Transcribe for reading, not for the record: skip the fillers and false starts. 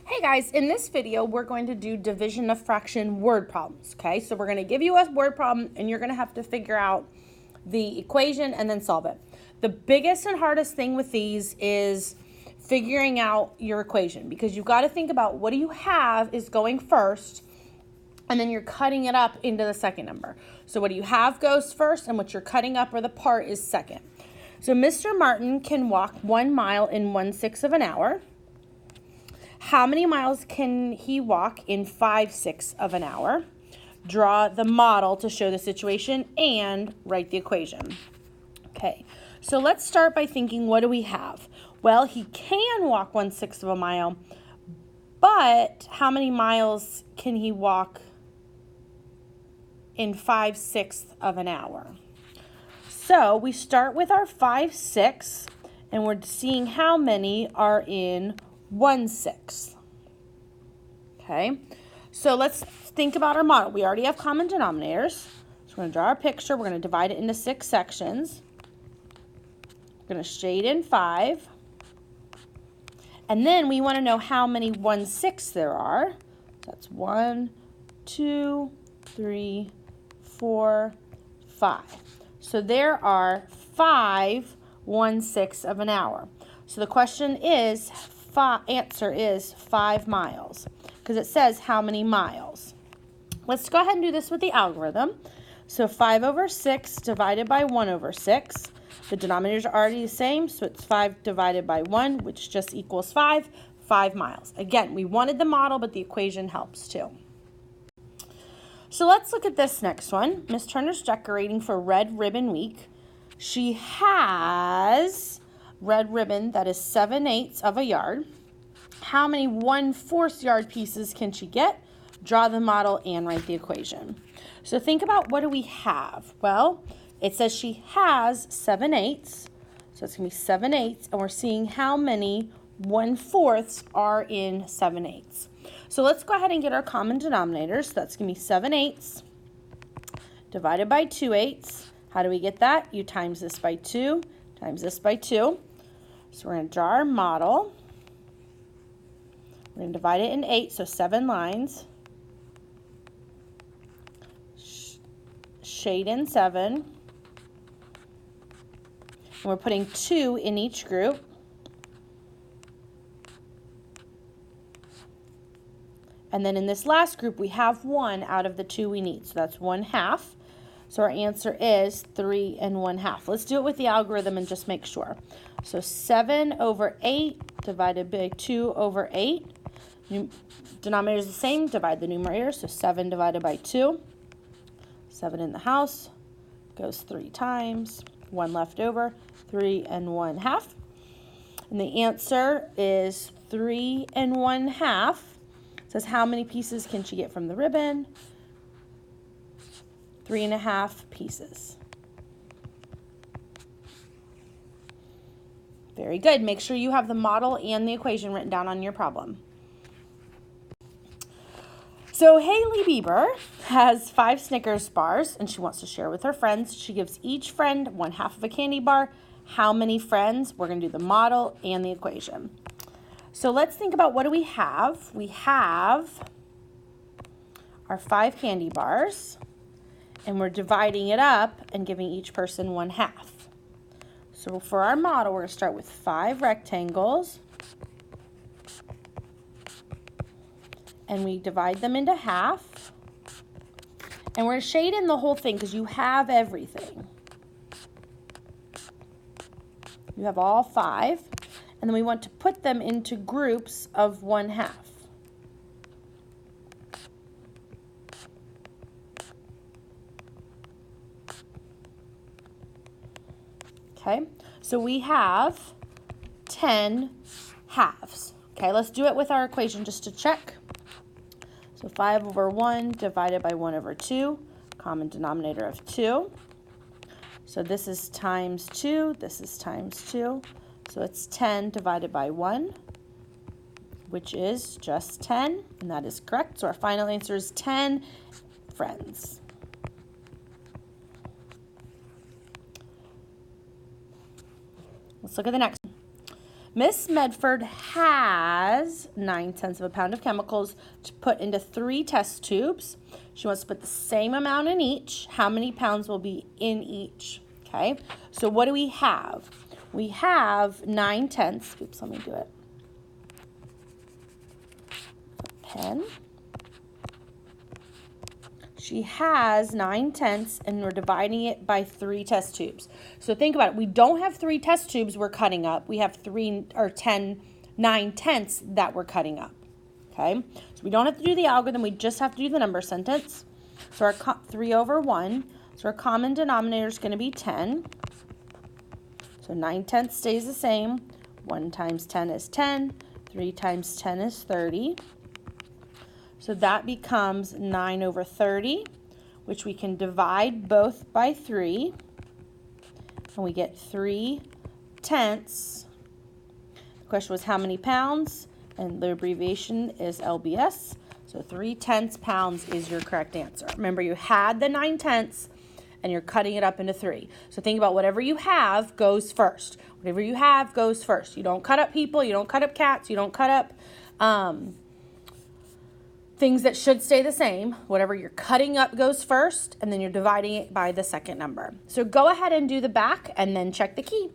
Hey guys, in this video, we're going to do division of fraction word problems, okay? So we're going to give you a word problem and you're going to have to figure out the equation and then solve it. The biggest and hardest thing with these is figuring out your equation because you've got to think about what do you have is going first and then you're cutting it up into the second number. So what do you have goes first and what you're cutting up or the part is second. So Mr. Martin can walk 1 mile in 1/6 of an hour. How many miles can he walk in 5/6 of an hour? Draw the model to show the situation and write the equation. Okay, so let's start by thinking, what do we have? Well, he can walk 1/6 of a mile, but how many miles can he walk in 5/6 of an hour? So we start with our 5/6 and we're seeing how many are in 1/6. Okay, so let's think about our model. We already have common denominators. So we're going to draw our picture. We're going to divide it into 6 sections. We're going to shade in 5. And then we want to know how many 1/6 there are. So that's 1, 2, 3, 4, 5. So there are 5 1/6 of an hour. So the question is, answer is 5 miles because it says how many miles. Let's go ahead and do this with the algorithm. So 5/6 divided by 1/6. The denominators are already the same, so it's 5 divided by 1, which just equals 5 miles. Again, we wanted the model, but the equation helps too. So let's look at this next one. Miss Turner's decorating for Red Ribbon Week. She has red ribbon that is 7/8 of a yard. How many 1/4 yard pieces can she get? Draw the model and write the equation. So think about, what do we have? Well, it says she has 7/8, so it's going to be 7/8, and we're seeing how many 1/4 are in 7/8. So let's go ahead and get our common denominators. So that's going to be 7/8 divided by 2/8. How do we get that? You times this by 2 times this by 2. So we're going to draw our model. We're going to divide it in 8, so 7 lines. Shade in 7. And we're putting 2 in each group. And then in this last group, we have 1 out of the 2 we need. So that's 1/2. So our answer is 3 1/2. Let's do it with the algorithm and just make sure. So 7/8 divided by 2/8. Denominator is the same. Divide the numerator. So 7 divided by 2. 7 in the house goes 3 times. 1 left over. 3 1/2. And the answer is 3 1/2. It says how many pieces can she get from the ribbon? 3 1/2 pieces. Very good. Make sure you have the model and the equation written down on your problem. So Haley Bieber has 5 Snickers bars and she wants to share with her friends. She gives each friend 1/2 of a candy bar. How many friends? We're going to do the model and the equation. So let's think about, what do we have? We have our 5 candy bars. And we're dividing it up and giving each person 1/2. So for our model, we're going to start with 5 rectangles. And we divide them into half. And we're going to shade in the whole thing because you have everything. You have all 5. And then we want to put them into groups of 1/2. Okay, so we have 10 halves. Okay, let's do it with our equation just to check. So 5/1 divided by 1/2, common denominator of 2. So this is times 2, this is times 2. So it's 10 divided by 1, which is just 10, and that is correct. So our final answer is 10 friends. Let's look at the next one. Miss Medford has 9/10 of a pound of chemicals to put into 3 test tubes. She wants to put the same amount in each. How many pounds will be in each? Okay, so what do we have? We have 9/10. Oops, let me do it. Pen. She has 9/10 and we're dividing it by 3 test tubes. So think about it. We don't have 3 test tubes we're cutting up. We have 9/10 that we're cutting up. Okay, so we don't have to do the algorithm. We just have to do the number sentence. So our 3 over 1. So our common denominator is going to be 10. So 9/10 stays the same. 1 times 10 is 10. 3 times 10 is 30. So that becomes 9 over 30, which we can divide both by 3. And we get 3/10. The question was how many pounds? And the abbreviation is LBS. So 3/10 pounds is your correct answer. Remember, you had the 9/10 and you're cutting it up into 3. So think about whatever you have goes first. Whatever you have goes first. You don't cut up people. You don't cut up cats. You don't cut up things that should stay the same. Whatever you're cutting up goes first, and then you're dividing it by the second number. So go ahead and do the back and then check the key.